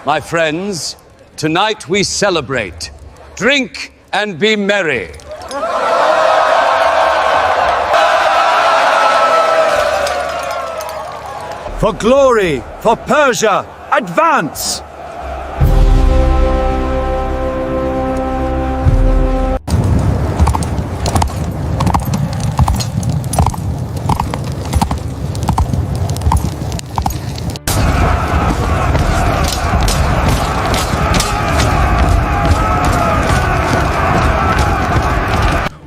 My friends, tonight we celebrate. Drink and be merry. For glory, for Persia, advance!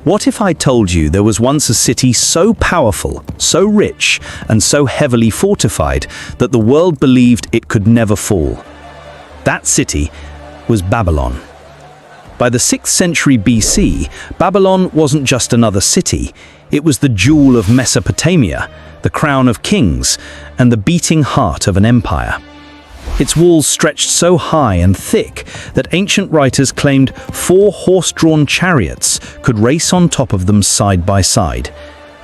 What if I told you there was once a city so powerful, so rich, and so heavily fortified that the world believed it could never fall? That city was Babylon. By the 6th century BC, Babylon wasn't just another city. It was the jewel of Mesopotamia, the crown of kings, and the beating heart of an empire. Its walls stretched so high and thick that ancient writers claimed 4 horse-drawn chariots could race on top of them side by side.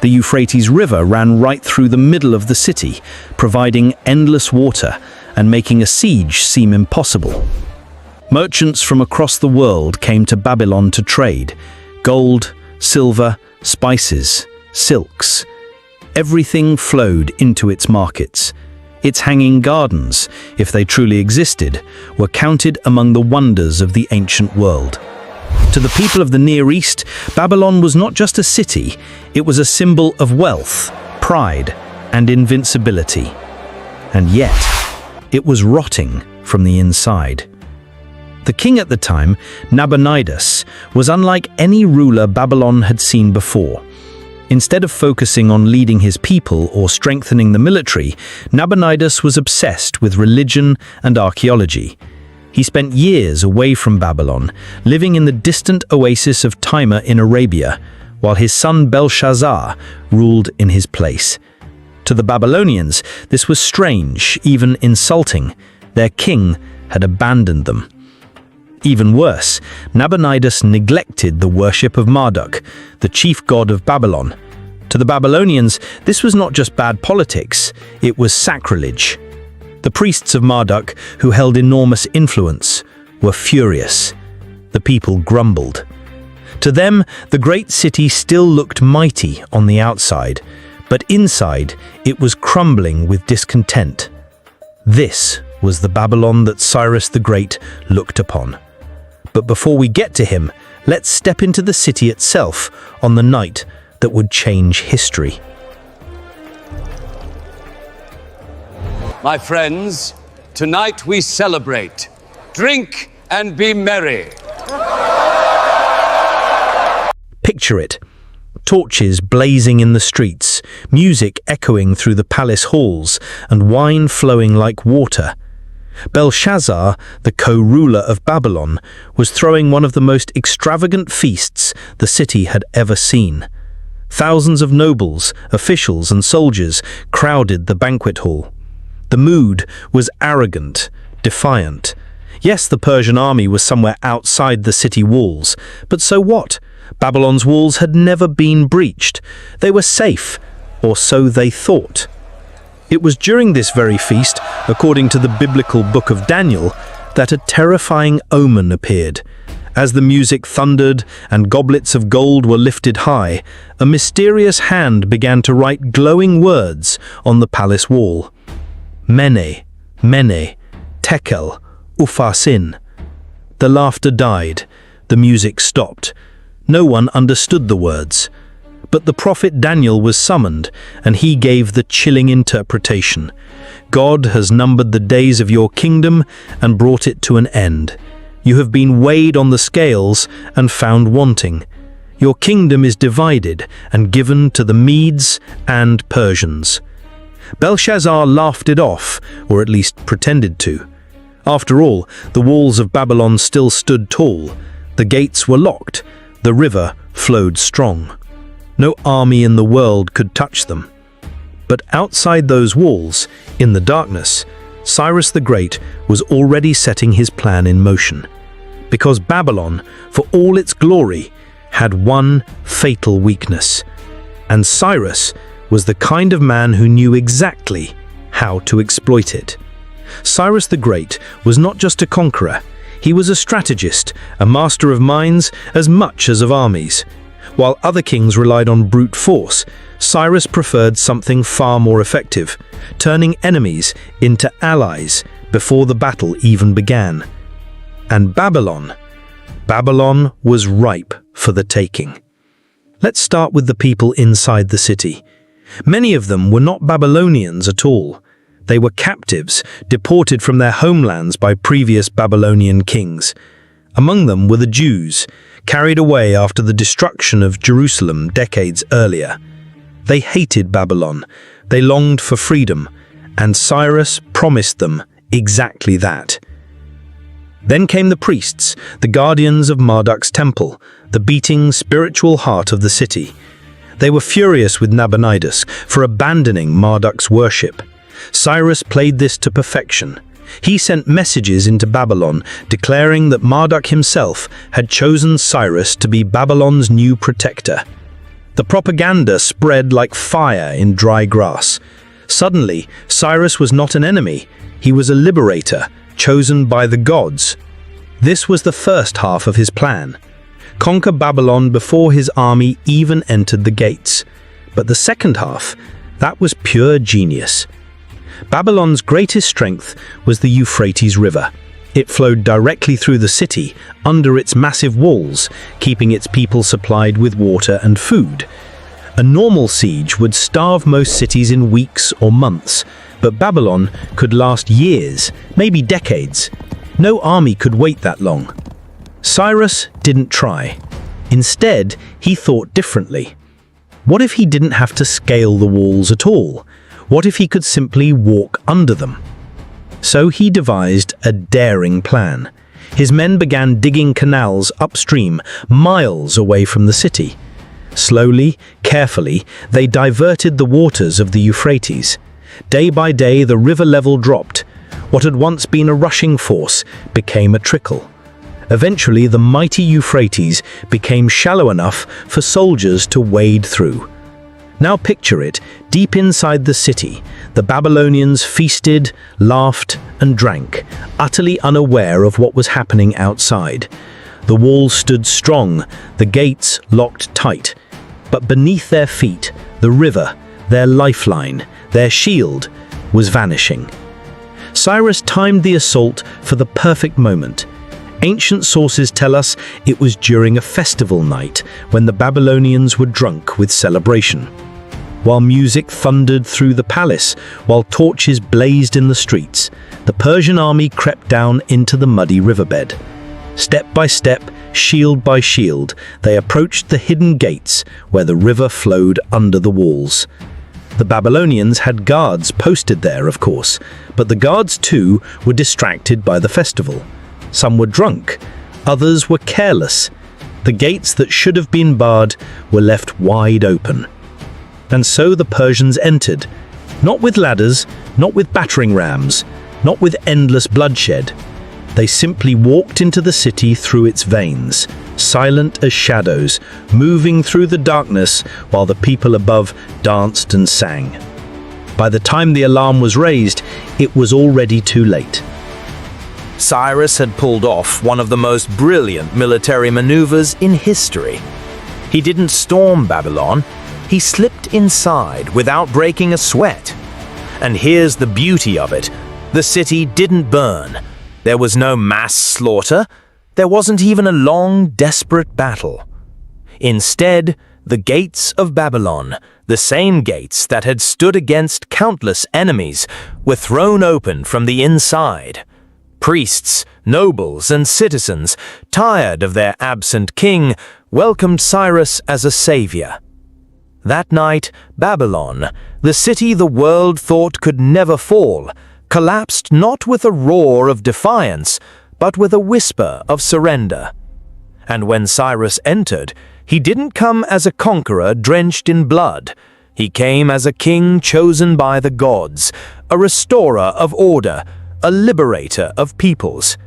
The Euphrates River ran right through the middle of the city, providing endless water and making a siege seem impossible. Merchants from across the world came to Babylon to trade. Gold, silver, spices, silks. Everything flowed into its markets. Its hanging gardens, if they truly existed, were counted among the wonders of the ancient world. To the people of the Near East, Babylon was not just a city, it was a symbol of wealth, pride, and invincibility. And yet, it was rotting from the inside. The king at the time, Nabonidus, was unlike any ruler Babylon had seen before. Instead of focusing on leading his people or strengthening the military, Nabonidus was obsessed with religion and archaeology. He spent years away from Babylon, living in the distant oasis of Timur in Arabia, while his son Belshazzar ruled in his place. To the Babylonians, this was strange, even insulting. Their king had abandoned them. Even worse, Nabonidus neglected the worship of Marduk, the chief god of Babylon. To the Babylonians, this was not just bad politics, it was sacrilege. The priests of Marduk, who held enormous influence, were furious. The people grumbled. To them, the great city still looked mighty on the outside, but inside it was crumbling with discontent. This was the Babylon that Cyrus the Great looked upon. But before we get to him, let's step into the city itself on the night that would change history. My friends, tonight we celebrate. Drink and be merry. Picture it. Torches blazing in the streets, music echoing through the palace halls, and wine flowing like water. Belshazzar, the co-ruler of Babylon, was throwing one of the most extravagant feasts the city had ever seen. Thousands of nobles, officials, and soldiers crowded the banquet hall. The mood was arrogant, defiant. Yes, the Persian army was somewhere outside the city walls, but so what? Babylon's walls had never been breached. They were safe, or so they thought. It was during this very feast, according to the biblical book of Daniel, that a terrifying omen appeared. As the music thundered and goblets of gold were lifted high, a mysterious hand began to write glowing words on the palace wall. Mene, Mene, Tekel, Upharsin. The laughter died. The music stopped. No one understood the words. But the prophet Daniel was summoned, and he gave the chilling interpretation. God has numbered the days of your kingdom and brought it to an end. You have been weighed on the scales and found wanting. Your kingdom is divided and given to the Medes and Persians. Belshazzar laughed it off, or at least pretended to. After all, the walls of Babylon still stood tall. The gates were locked. The river flowed strong. No army in the world could touch them. But outside those walls, in the darkness, Cyrus the Great was already setting his plan in motion. Because Babylon, for all its glory, had one fatal weakness. And Cyrus was the kind of man who knew exactly how to exploit it. Cyrus the Great was not just a conqueror, he was a strategist, a master of minds as much as of armies. While other kings relied on brute force, Cyrus preferred something far more effective, turning enemies into allies before the battle even began. And Babylon was ripe for the taking. Let's start with the people inside the city. Many of them were not Babylonians at all. They were captives, deported from their homelands by previous Babylonian kings. Among them were the Jews, carried away after the destruction of Jerusalem decades earlier. They hated Babylon, they longed for freedom, and Cyrus promised them exactly that. Then came the priests, the guardians of Marduk's temple, the beating spiritual heart of the city. They were furious with Nabonidus for abandoning Marduk's worship. Cyrus played this to perfection. He sent messages into Babylon declaring that Marduk himself had chosen Cyrus to be Babylon's new protector. The propaganda spread like fire in dry grass. Suddenly, Cyrus was not an enemy, he was a liberator, chosen by the gods. This was the first half of his plan. Conquer Babylon before his army even entered the gates. But the second half, that was pure genius. Babylon's greatest strength was the Euphrates River. It flowed directly through the city, under its massive walls, keeping its people supplied with water and food. A normal siege would starve most cities in weeks or months, but Babylon could last years, maybe decades. No army could wait that long. Cyrus didn't try. Instead, he thought differently. What if he didn't have to scale the walls at all? What if he could simply walk under them? So he devised a daring plan. His men began digging canals upstream, miles away from the city. Slowly, carefully, they diverted the waters of the Euphrates. Day by day, the river level dropped. What had once been a rushing force became a trickle. Eventually, the mighty Euphrates became shallow enough for soldiers to wade through. Now picture it, deep inside the city, the Babylonians feasted, laughed, and drank, utterly unaware of what was happening outside. The walls stood strong, the gates locked tight. But beneath their feet, the river, their lifeline, their shield, was vanishing. Cyrus timed the assault for the perfect moment. Ancient sources tell us it was during a festival night when the Babylonians were drunk with celebration. While music thundered through the palace, while torches blazed in the streets, the Persian army crept down into the muddy riverbed. Step by step, shield by shield, they approached the hidden gates where the river flowed under the walls. The Babylonians had guards posted there, of course, but the guards too were distracted by the festival. Some were drunk, others were careless. The gates that should have been barred were left wide open. And so the Persians entered, not with ladders, not with battering rams, not with endless bloodshed. They simply walked into the city through its veins, silent as shadows, moving through the darkness while the people above danced and sang. By the time the alarm was raised, it was already too late. Cyrus had pulled off one of the most brilliant military maneuvers in history. He didn't storm Babylon, he slipped inside without breaking a sweat. And here's the beauty of it. The city didn't burn. There was no mass slaughter. There wasn't even a long, desperate battle. Instead, the gates of Babylon, the same gates that had stood against countless enemies, were thrown open from the inside. Priests, nobles, and citizens, tired of their absent king, welcomed Cyrus as a savior. That night, Babylon, the city the world thought could never fall, collapsed not with a roar of defiance, but with a whisper of surrender. And when Cyrus entered, he didn't come as a conqueror drenched in blood. He came as a king chosen by the gods, a restorer of order, a liberator of peoples.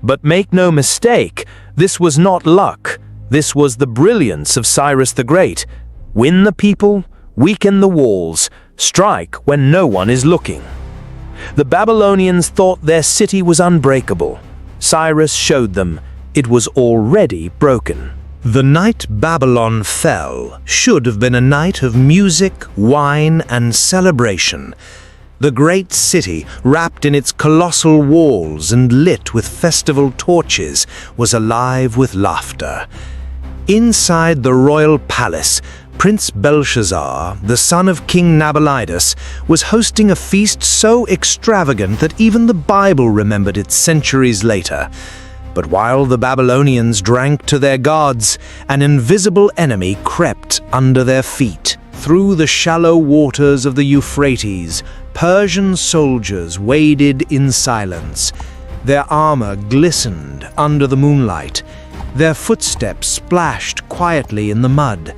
But make no mistake, this was not luck. This was the brilliance of Cyrus the Great. Win the people, weaken the walls, strike when no one is looking. The Babylonians thought their city was unbreakable. Cyrus showed them it was already broken. The night Babylon fell should have been a night of music, wine, and celebration. The great city, wrapped in its colossal walls and lit with festival torches, was alive with laughter. Inside the royal palace, Prince Belshazzar, the son of King Nabonidus, was hosting a feast so extravagant that even the Bible remembered it centuries later. But while the Babylonians drank to their gods, an invisible enemy crept under their feet. Through the shallow waters of the Euphrates, Persian soldiers waded in silence. Their armor glistened under the moonlight. Their footsteps splashed quietly in the mud.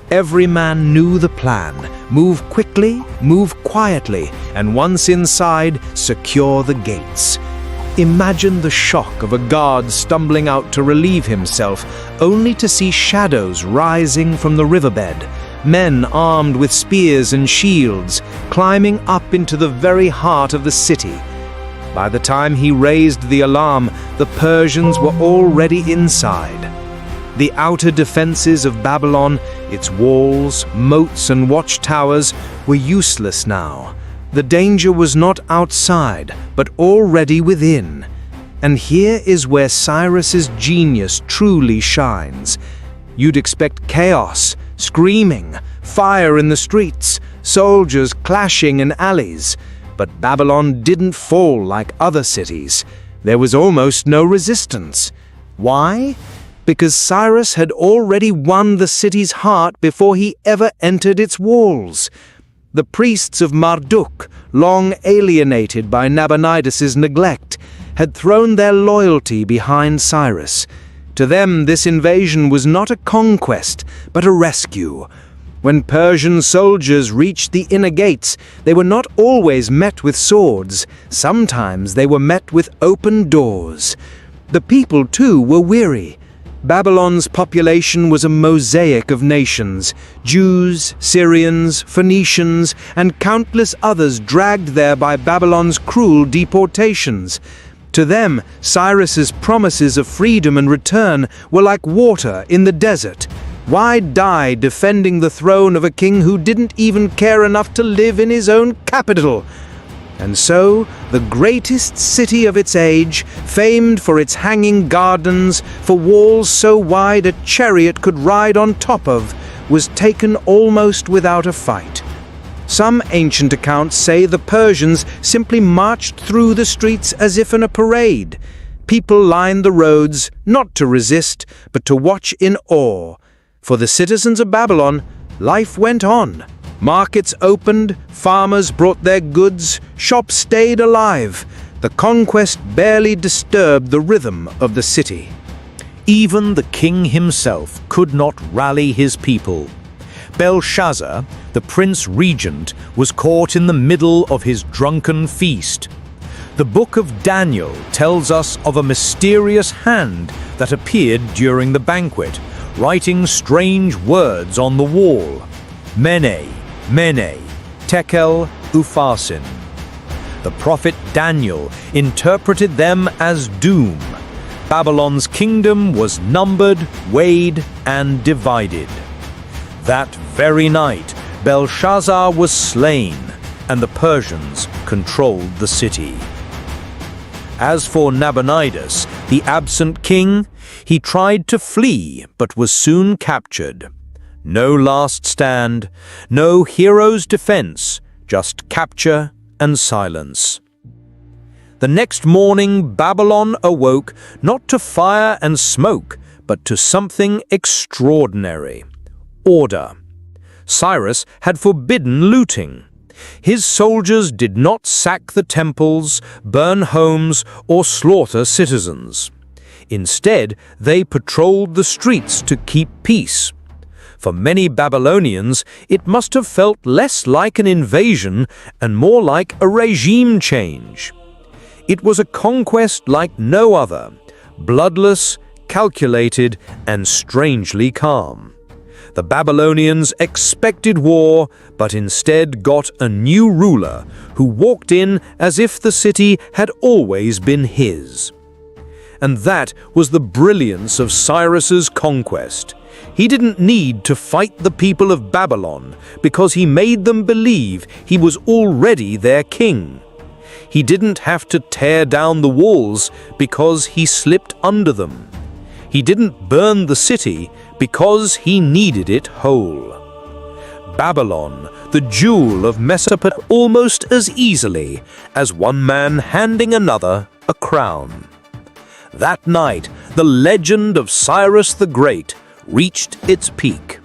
Every man knew the plan: move quickly, move quietly, and once inside, secure the gates. Imagine the shock of a guard stumbling out to relieve himself, only to see shadows rising from the riverbed. Men armed with spears and shields, climbing up into the very heart of the city. By the time he raised the alarm, the Persians were already inside. The outer defenses of Babylon, its walls, moats, and watchtowers, were useless now. The danger was not outside, but already within. And here is where Cyrus's genius truly shines. You'd expect chaos, screaming, fire in the streets, soldiers clashing in alleys. But Babylon didn't fall like other cities. There was almost no resistance. Why? Because Cyrus had already won the city's heart before he ever entered its walls. The priests of Marduk, long alienated by Nabonidus's neglect, had thrown their loyalty behind Cyrus. To them, this invasion was not a conquest, but a rescue. When Persian soldiers reached the inner gates, they were not always met with swords. Sometimes they were met with open doors. The people, too, were weary. Babylon's population was a mosaic of nations: Jews, Syrians, Phoenicians, and countless others dragged there by Babylon's cruel deportations. To them, Cyrus's promises of freedom and return were like water in the desert. Why die defending the throne of a king who didn't even care enough to live in his own capital? And so, the greatest city of its age, famed for its hanging gardens, for walls so wide a chariot could ride on top of, was taken almost without a fight. Some ancient accounts say the Persians simply marched through the streets as if in a parade. People lined the roads, not to resist, but to watch in awe. For the citizens of Babylon, life went on. Markets opened, farmers brought their goods, shops stayed alive. The conquest barely disturbed the rhythm of the city. Even the king himself could not rally his people. Belshazzar, the prince regent, was caught in the middle of his drunken feast. The book of Daniel tells us of a mysterious hand that appeared during the banquet, writing strange words on the wall. Mene, Mene, Tekel, Upharsin. The prophet Daniel interpreted them as doom. Babylon's kingdom was numbered, weighed, and divided. That very night, Belshazzar was slain, and the Persians controlled the city. As for Nabonidus, the absent king, he tried to flee but was soon captured. No last stand, no hero's defense, just capture and silence. The next morning, Babylon awoke not to fire and smoke, but to something extraordinary: order. Cyrus had forbidden looting. His soldiers did not sack the temples, burn homes, or slaughter citizens. Instead, they patrolled the streets to keep peace. For many Babylonians, it must have felt less like an invasion and more like a regime change. It was a conquest like no other, bloodless, calculated, and strangely calm. The Babylonians expected war, but instead got a new ruler who walked in as if the city had always been his. And that was the brilliance of Cyrus's conquest. He didn't need to fight the people of Babylon because he made them believe he was already their king. He didn't have to tear down the walls because he slipped under them. He didn't burn the city because he needed it whole. Babylon, the jewel of Mesopotamia, almost as easily as one man handing another a crown. That night, the legend of Cyrus the Great reached its peak.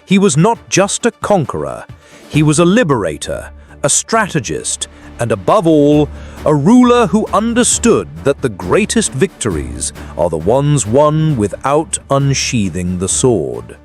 He was not just a conqueror, he was a liberator, a strategist, and above all, a ruler who understood that the greatest victories are the ones won without unsheathing the sword.